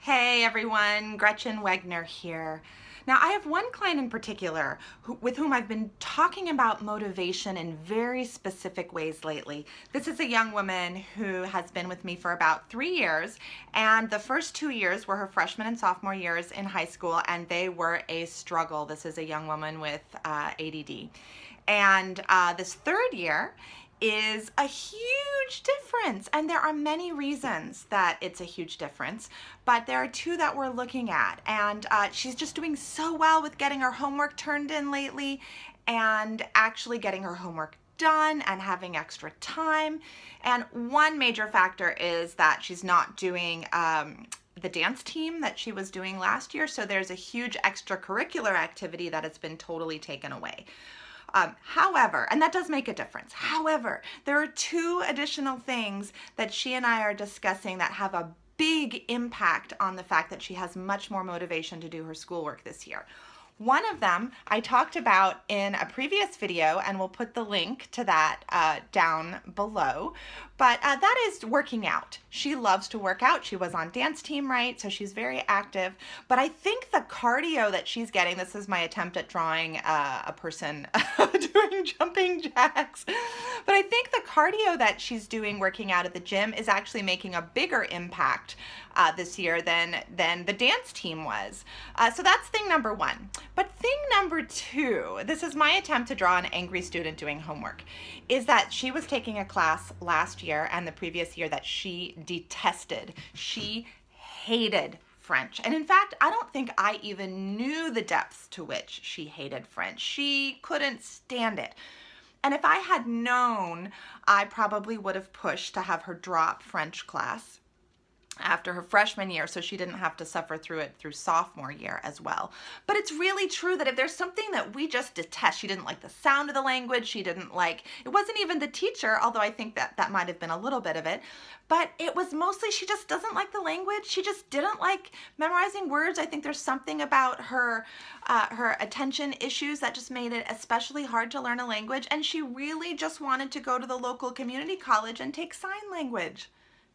Hey everyone, Gretchen Wegner here. Now I have one client in particular with whom I've been talking about motivation in very specific ways lately. This is a young woman who has been with me for about 3 years, and the first 2 years were her freshman and sophomore years in high school, and they were a struggle. This is a young woman with ADD. And this third year is a huge difference, and there are many reasons that it's a huge difference, but there are two that we're looking at. And she's just doing so well with getting her homework turned in lately and actually getting her homework done and having extra time. And one major factor is that she's not doing the dance team that she was doing last year, so there's a huge extracurricular activity that has been totally taken away. However, and that does make a difference. However, there are two additional things that she and I are discussing that have a big impact on the fact that she has much more motivation to do her schoolwork this year. One of them I talked about in a previous video, and we'll put the link to that down below, but that is working out. She loves to work out. She was on dance team, right? So she's very active, but I think the cardio that she's getting, this is my attempt at drawing a person doing jumping jacks, but I think the cardio that she's doing working out at the gym is actually making a bigger impact this year than the dance team was. So that's thing number one. But thing number two, this is my attempt to draw an angry student doing homework, is that she was taking a class last year and the previous year that she detested. She hated French. And in fact, I don't think I even knew the depths to which she hated French. She couldn't stand it. And if I had known, I probably would have pushed to have her drop French class after her freshman year, so she didn't have to suffer through it through sophomore year as well. But it's really true that if there's something that we just detest, she didn't like the sound of the language, she didn't like, it wasn't even the teacher, although I think that might have been a little bit of it, but it was mostly she just doesn't like the language. She just didn't like memorizing words. I think there's something about her attention issues that just made it especially hard to learn a language, and she really just wanted to go to the local community college and take sign language.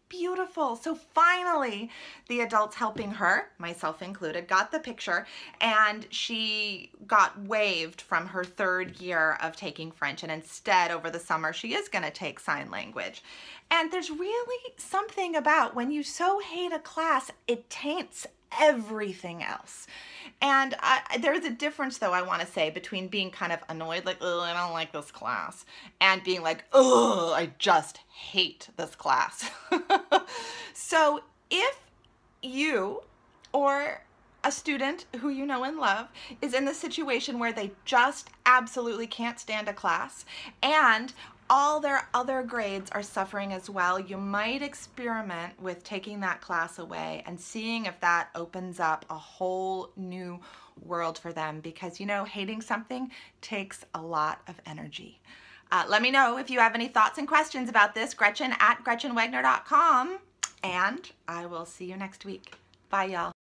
Beautiful. So finally, the adults helping her, myself included, got the picture, and she got waived from her third year of taking French, and instead over the summer she is going to take sign language. And there's really something about when you so hate a class, it taints everything else. And there's a difference, though, I want to say, between being kind of annoyed, like, oh, I don't like this class, and being like, oh, I just hate this class. So if you or a student who you know and love is in the situation where they just absolutely can't stand a class and all their other grades are suffering as well, you might experiment with taking that class away and seeing if that opens up a whole new world for them, because you know, hating something takes a lot of energy. Let me know if you have any thoughts and questions about this, Gretchen at GretchenWegner.com, and I will see you next week. Bye, y'all.